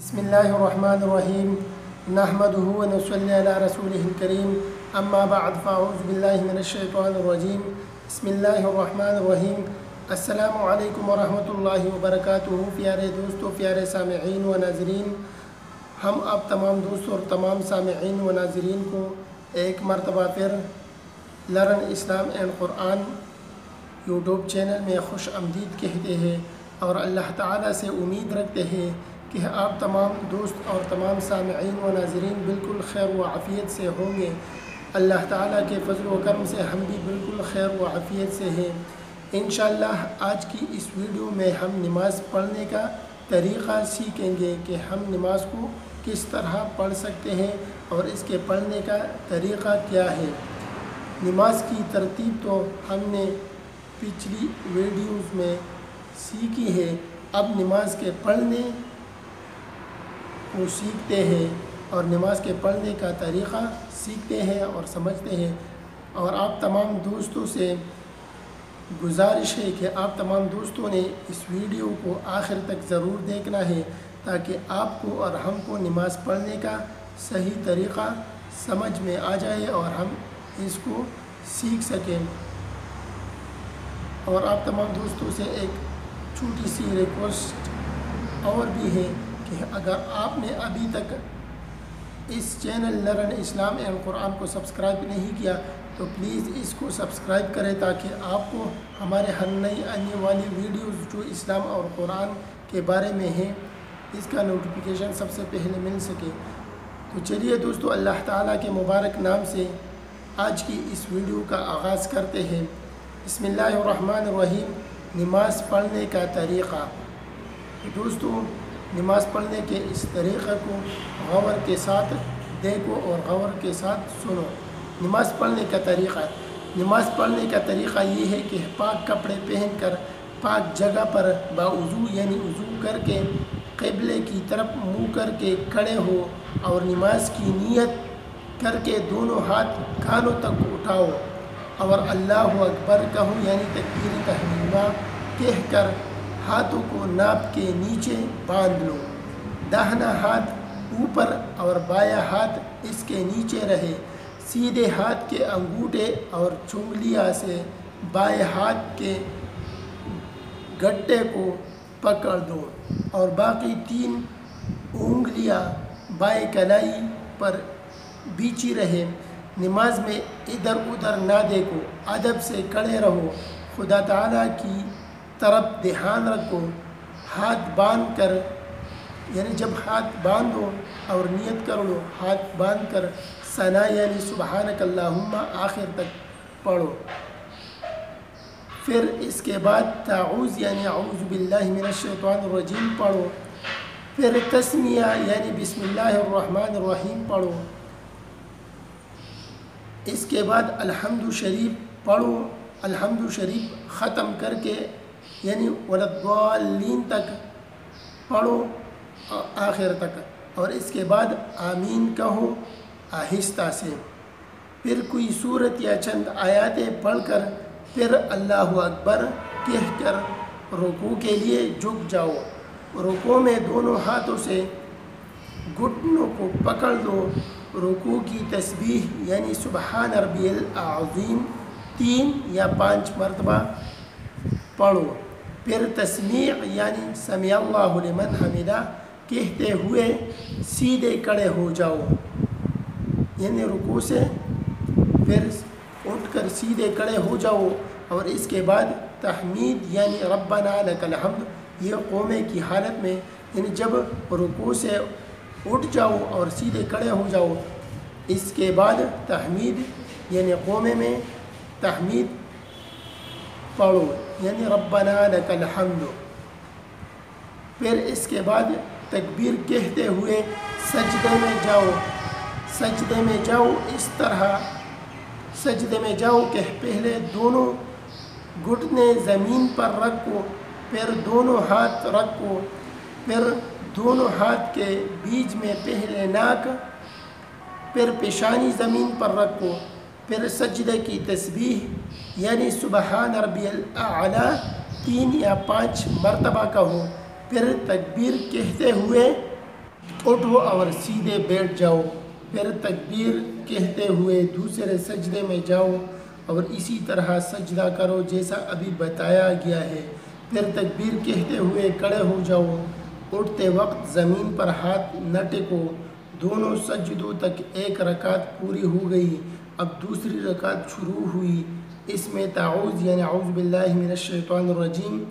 بسم الله الرحمن الرحيم نحمده ونصلي على رسوله الكريم اما بعد فاعوذ بالله من الشیطان الرجیم بسم اللہ الرحمن الرحیم السلام علیکم ورحمۃ اللہ وبرکاتہ۔ پیارے دوستو، پیارے سامعین و ناظرین، ہم اب تمام دوستوں اور تمام سامعین و ناظرین کو ایک مرتبہ پھر learn Islam and Quran YouTube channel میں خوش آمدید کہتے ہیں اور اللہ تعالیٰ سے امید رکھتے ہیں کہ آپ تمام دوست اور تمام سامعین و ناظرین بالکل خیر و عافیت سے ہوں گے۔ اللہ تعالیٰ کے فضل و کرم سے ہم بھی بالکل خیر و عافیت سے ہیں۔ انشاءاللہ آج کی اس ویڈیو میں ہم نماز پڑھنے کا طریقہ سیکھیں گے کہ ہم نماز کو کس طرح پڑھ سکتے ہیں اور اس کے پڑھنے کا طریقہ کیا ہے۔ نماز کی ترتیب تو ہم نے پچھلی ویڈیوز میں سیکھی ہے، اب نماز کے پڑھنے کو سیکھتے ہیں اور نماز کے پڑھنے کا طریقہ سیکھتے ہیں اور سمجھتے ہیں۔ اور آپ تمام دوستوں سے گزارش ہے کہ آپ تمام دوستوں نے اس ویڈیو کو آخر تک ضرور دیکھنا ہے تاکہ آپ کو اور ہم کو نماز پڑھنے کا صحیح طریقہ سمجھ میں آ جائے اور ہم اس کو سیکھ سکیں۔ اور آپ تمام دوستوں سے ایک چھوٹی سی ریکویسٹ اور بھی ہے کہ اگر آپ نے ابھی تک اس چینل لرن اسلام اینڈ قرآن کو سبسکرائب نہیں کیا تو پلیز اس کو سبسکرائب کریں تاکہ آپ کو ہمارے ہر نئی آنے والی ویڈیوز جو اسلام اور قرآن کے بارے میں ہیں اس کا نوٹیفیکیشن سب سے پہلے مل سکے۔ تو چلیے دوستو، اللہ تعالیٰ کے مبارک نام سے آج کی اس ویڈیو کا آغاز کرتے ہیں۔ بسم اللہ الرحمن الرحیم، نماز پڑھنے کا طریقہ۔ دوستو، نماز پڑھنے کے اس طریقے کو غور کے ساتھ دیکھو اور غور کے ساتھ سنو۔ نماز پڑھنے کا طریقہ یہ ہے کہ پاک کپڑے پہن کر پاک جگہ پر باوضو یعنی وضو کر کے قبلے کی طرف منہ کر کے کھڑے ہو اور نماز کی نیت کر کے دونوں ہاتھ کانوں تک اٹھاؤ اور اللہ اکبر کہو یعنی تکبیر تحریمہ کہہ کر ہاتھوں کو ناپ کے نیچے باندھ لو۔ داہنا ہاتھ اوپر اور بایاں ہاتھ اس کے نیچے رہے۔ سیدھے ہاتھ کے انگوٹھے اور چنگلیاں سے بائیں ہاتھ کے گٹے کو پکڑ دو اور باقی 3 انگلیاں بائیں کلائی پر بیچی رہے۔ نماز میں ادھر ادھر نہ دیکھو، ادب سے کھڑے رہو، خدا تعالیٰ کی طرف دھیان رکھو۔ ہاتھ باندھ کر یعنی جب ہاتھ باندھو اور نیت کر لو، ہاتھ باندھ کر ثنا یعنی سبحانک اللہم آخر تک پڑھو۔ پھر اس کے بعد تعوذ یعنی اعوذ باللہ من الشیطان الرجیم پڑھو۔ پھر تسمیہ یعنی بسم اللہ الرحمن الرحیم پڑھو۔ اس کے بعد الحمد شریف پڑھو۔ الحمد شریف ختم کر کے یعنی وللضالین تک پڑھو آخر تک، اور اس کے بعد آمین کہو آہستہ سے۔ پھر کوئی سورت یا چند آیاتیں پڑھ کر پھر اللہ اکبر کہہ کر رکوع کے لیے جھک جاؤ۔ رکوع میں دونوں ہاتھوں سے گھٹنوں کو پکڑ لو۔ رکوع کی تسبیح یعنی سبحان ربی العظیم 3 یا 5 مرتبہ پڑھو۔ پھر تسمیع یعنی سمیع اللہ لمن حمدہ کہتے ہوئے سیدھے کھڑے ہو جاؤ، یعنی رکوع سے پھر اٹھ کر سیدھے کھڑے ہو جاؤ، اور اس کے بعد تحمید یعنی ربنا لک الحمد، یہ قومے کی حالت میں یعنی جب رکوع سے اٹھ جاؤ اور سیدھے کھڑے ہو جاؤ، اس کے بعد تحمید یعنی قومے میں تحمید پڑھو یعنی ربنا لک الحمد۔ پھر اس کے بعد تکبیر کہتے ہوئے سجدے میں جاؤ۔ سجدے میں جاؤ اس طرح سجدے میں جاؤ کہ پہلے دونوں گھٹنے زمین پر رکھو، پھر دونوں ہاتھ رکھو، پھر دونوں ہاتھ کے بیچ میں پہلے ناک، پھر پیشانی زمین پر رکھو، پھر سجدے کی تسبیح یعنی سبحان ربی الاعلیٰ 3 یا 5 مرتبہ کہو، پھر تکبیر کہتے ہوئے اٹھو اور سیدھے بیٹھ جاؤ، پھر تکبیر کہتے ہوئے دوسرے سجدے میں جاؤ اور اسی طرح سجدہ کرو جیسا ابھی بتایا گیا ہے، پھر تکبیر کہتے ہوئے کھڑے ہو جاؤ، اٹھتے وقت زمین پر ہاتھ نہ ٹکو۔ دونوں سجدوں تک ایک رکعت پوری ہو گئی، اب دوسری رکعت شروع ہوئی، اس میں تعوذ یعنی اعوذ باللہ من الشیطان الرجیم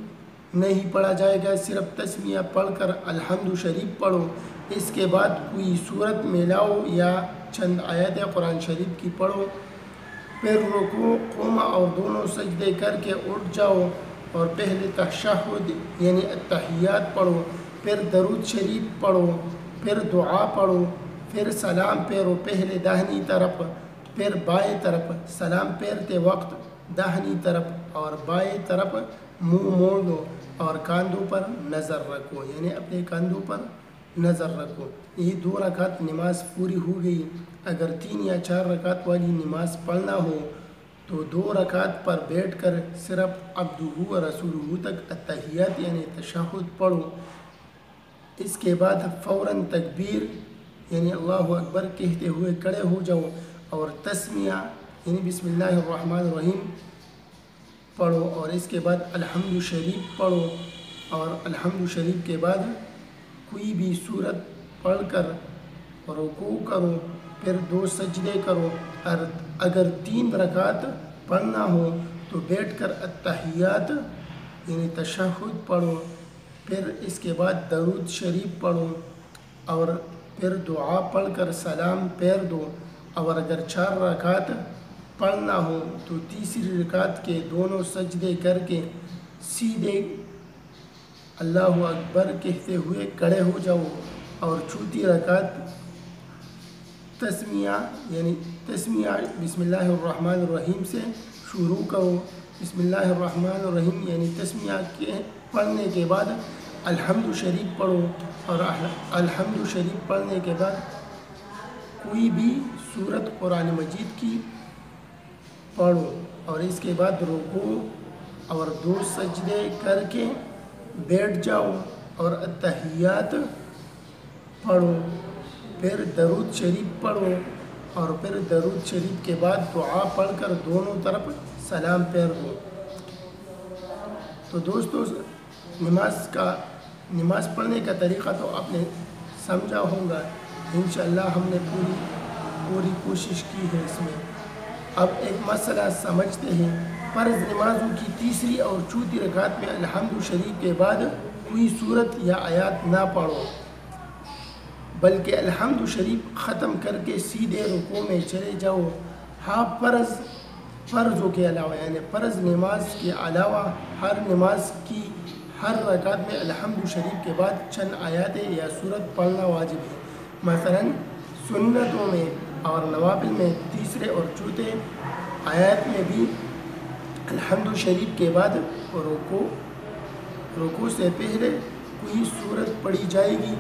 نہیں پڑھا جائے گا، صرف تسمیہ پڑھ کر الحمد شریف پڑھو، اس کے بعد کوئی صورت ملاؤ یا چند آیت قرآن شریف کی پڑھو، پھر رکوع قوما اور دونوں سجدے کر کے اٹھ جاؤ اور پہلے تشہد یعنی التحیات پڑھو، پھر درود شریف پڑھو، پھر دعا پڑھو، پھر سلام پھیرو، پہلے داہنی طرف پھر بائیں طرف، سلام پھیرتے وقت داہنی طرف اور بائیں طرف منہ موڑ دو اور کاندھوں پر نظر رکھو، یعنی اپنے کاندھوں پر نظر رکھو۔ یہ 2 رکعت نماز پوری ہو گئی۔ اگر 3 یا 4 رکعت والی نماز پڑھنا ہو تو 2 رکعت پر بیٹھ کر صرف عبدہ و رسولہ تک التحیات یعنی تشہد پڑھو، اس کے بعد فوراً تکبیر یعنی اللہ اکبر کہتے ہوئے کھڑے ہو جاؤ اور تسمیہ یعنی بسم اللہ الرحمن الرحیم پڑھو اور اس کے بعد الحمد شریف پڑھو اور الحمد شریف کے بعد کوئی بھی صورت پڑھ کر رکوع کرو، پھر 2 سجدے کرو، اور اگر 3 رکعت پڑھنا ہو تو بیٹھ کر التحیات یعنی تشہد پڑھو، پھر اس کے بعد درود شریف پڑھو اور پھر دعا پڑھ کر سلام پھیر دو، اور اگر 4 رکعت پڑھنا ہو تو تیسری رکعت کے دونوں سجدے کر کے سیدھے اللہ اکبر کہتے ہوئے کھڑے ہو جاؤ اور چوتھی رکعت تسمیہ یعنی تسمیہ بسم اللہ الرحمن الرحیم سے شروع کرو، بسم اللہ الرحمن الرحیم یعنی تسمیہ کے پڑھنے کے بعد الحمد شریف پڑھو اور الحمد شریف پڑھنے کے بعد کوئی بھی سورت قرآن مجید کی پڑھو اور اس کے بعد رکوع اور 2 سجدے کر کے بیٹھ جاؤ اور التحیات پڑھو، پھر درود شریف پڑھو اور پھر درود شریف کے بعد دعا پڑھ کر دونوں طرف سلام پھیر دو۔ تو دوستو نماز پڑھنے کا طریقہ تو آپ نے سمجھا ہوگا، انشاءاللہ ہم نے پوری کوشش کی ہے اس میں۔ اب ایک مسئلہ سمجھتے ہیں، فرض نمازوں کی تیسری اور چوتھی رکعت میں الحمد شریف کے بعد کوئی صورت یا آیات نہ پڑھو، بلکہ الحمد شریف ختم کر کے سیدھے رکوع میں چلے جاؤ۔ ہاں فرضوں کے علاوہ یعنی فرض نماز کے علاوہ ہر نماز کی ہر رکعت میں الحمد شریف کے بعد چند آیات یا صورت پڑھنا واجب ہے، مثلا سنتوں میں اور نوافل میں تیسرے اور چوتھے آیات میں بھی الحمد شریف کے بعد رکوع سے پہلے کوئی صورت پڑھی جائے گی۔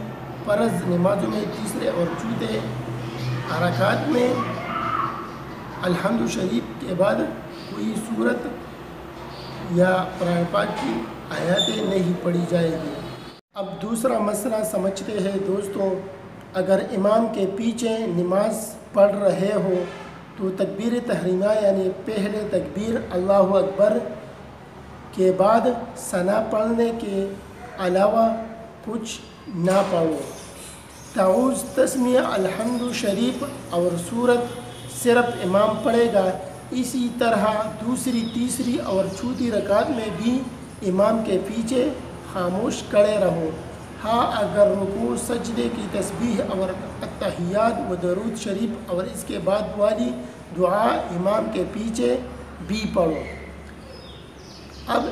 فرض نمازوں میں تیسرے اور چوتھے رکعت میں الحمد شریف کے بعد کوئی صورت یا قرآن پاک کی آیاتیں نہیں پڑھی جائے گی۔ اب دوسرا مسئلہ سمجھتے ہیں دوستوں، اگر امام کے پیچھے نماز پڑھ رہے ہو تو تکبیر تحریمہ یعنی پہلے تکبیر اللہ اکبر کے بعد ثنا پڑھنے کے علاوہ کچھ نہ پڑھو۔ تعوذ، تسمیہ، الحمد شریف اور سورت صرف امام پڑھے گا، اسی طرح دوسری، تیسری اور چوتھی رکعت میں بھی امام کے پیچھے خاموش کھڑے رہو۔ ہاں اگر رکوع، سجدے کی تسبیح اور التحیات و درود شریف اور اس کے بعد والی دعا امام کے پیچھے بھی پڑھو۔ اب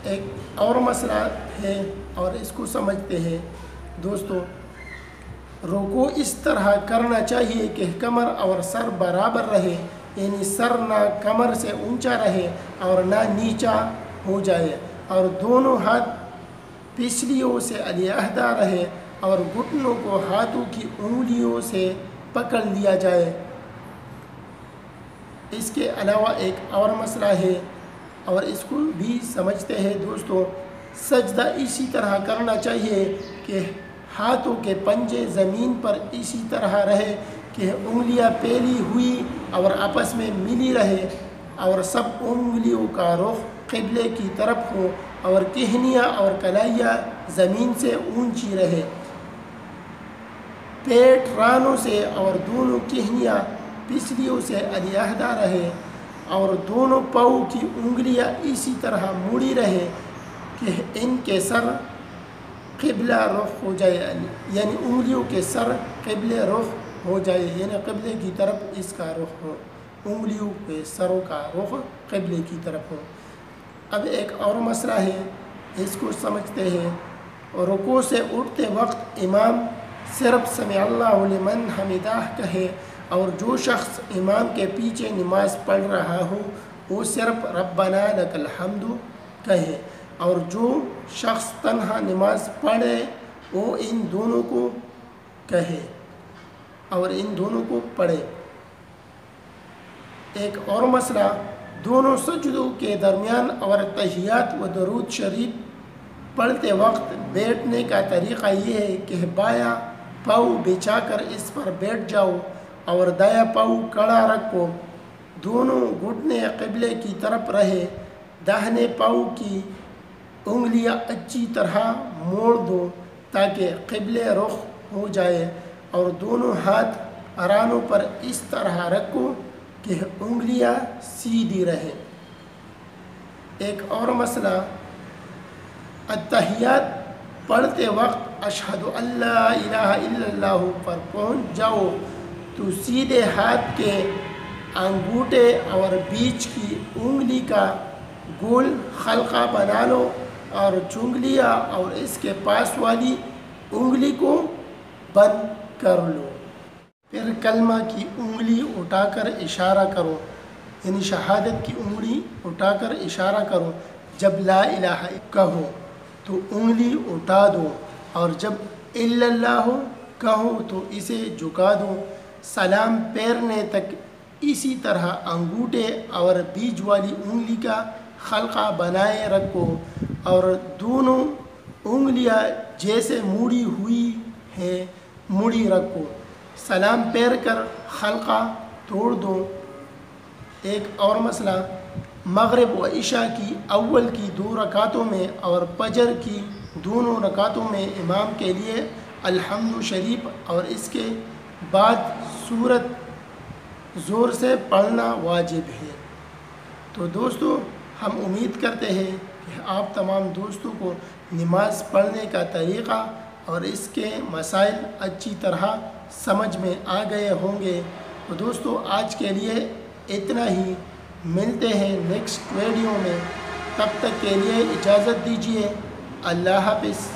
ایک اور مسئلہ ہے اور اس کو سمجھتے ہیں دوستو، رکوع اس طرح کرنا چاہیے کہ کمر اور سر برابر رہے، یعنی سر نہ کمر سے اونچا رہے اور نہ نیچا ہو جائے، اور دونوں ہاتھ پسلیوں سے علیحدہ رہے اور گھٹنوں کو ہاتھوں کی انگلیوں سے پکڑ لیا جائے۔ اس کے علاوہ ایک اور مسئلہ ہے اور اس کو بھی سمجھتے ہیں دوستو، سجدہ اسی طرح کرنا چاہیے کہ ہاتھوں کے پنجے زمین پر اسی طرح رہے کہ انگلیاں پھیلی ہوئی اور آپس میں ملی رہے، اور سب انگلیوں کا رخ قبلے کی طرف ہو، اور کہنیاں اور کلائیاں زمین سے اونچی رہے، پیٹ رانوں سے اور دونوں کہنیاں پسلیوں سے علیحدہ رہے، اور دونوں پاؤں کی انگلیاں اسی طرح مڑی رہے کہ ان کے سر قبلہ رخ ہو جائے، یعنی انگلیوں کے سر قبلے رخ ہو جائے، یعنی قبلے کی طرف اس کا رخ ہو، انگلیوں کے سروں کا رخ قبلے کی طرف ہو۔ اب ایک اور مسئلہ ہے، اس کو سمجھتے ہیں۔ رکوع سے اٹھتے وقت امام صرف سمع اللہ لمن حمدہ کہے، اور جو شخص امام کے پیچھے نماز پڑھ رہا ہو وہ صرف ربنا لک الحمد کہے، اور جو شخص تنہا نماز پڑھے وہ ان دونوں کو کہے اور ان دونوں کو پڑھے۔ ایک اور مسئلہ، دونوں سجدوں کے درمیان اور تحیات و درود شریف پڑھتے وقت بیٹھنے کا طریقہ یہ ہے کہ بایاں پاؤں بچھا کر اس پر بیٹھ جاؤ اور دایاں پاؤں کڑا رکھو، دونوں گھٹنے قبلے کی طرف رہے، داہنے پاؤں کی انگلیاں اچھی طرح موڑ دو تاکہ قبلے رخ ہو جائے، اور دونوں ہاتھ رانوں پر اس طرح رکھو کہ انگلیاں سیدھی رہیں۔ ایک اور مسئلہ، اتحیات پڑھتے وقت اشہد ان لا الہ الا اللہ پر پہنچ جاؤ تو سیدھے ہاتھ کے انگوٹھے اور بیچ کی انگلی کا گول حلقہ بنا لو، اور چنگلیاں اور اس کے پاس والی انگلی کو بند کر لو، پھر کلمہ کی انگلی اٹھا کر اشارہ کرو، یعنی شہادت کی انگلی اٹھا کر اشارہ کرو، جب لا الہ کہو تو انگلی اٹھا دو، اور جب الا اللہ کہو تو اسے جھکا دو، سلام پھیرنے تک اسی طرح انگوٹھے اور بیچ والی انگلی کا حلقہ بنائے رکھو، اور دونوں انگلیاں جیسے مڑی ہوئی ہے مڑی رکھو، سلام پھیر کر حلقہ توڑ دو۔ ایک اور مسئلہ، مغرب و عشاء کی اول کی 2 رکعتوں میں اور فجر کی دونوں رکعتوں میں امام کے لیے الحمد شریف اور اس کے بعد سورت زور سے پڑھنا واجب ہے۔ تو دوستو، ہم امید کرتے ہیں کہ آپ تمام دوستوں کو نماز پڑھنے کا طریقہ اور اس کے مسائل اچھی طرح سمجھ میں آ گئے ہوں گے۔ تو دوستو، آج کے لیے اتنا ہی، ملتے ہیں نیکسٹ ویڈیو میں، تب تک کے لیے اجازت دیجیے، اللہ حافظ۔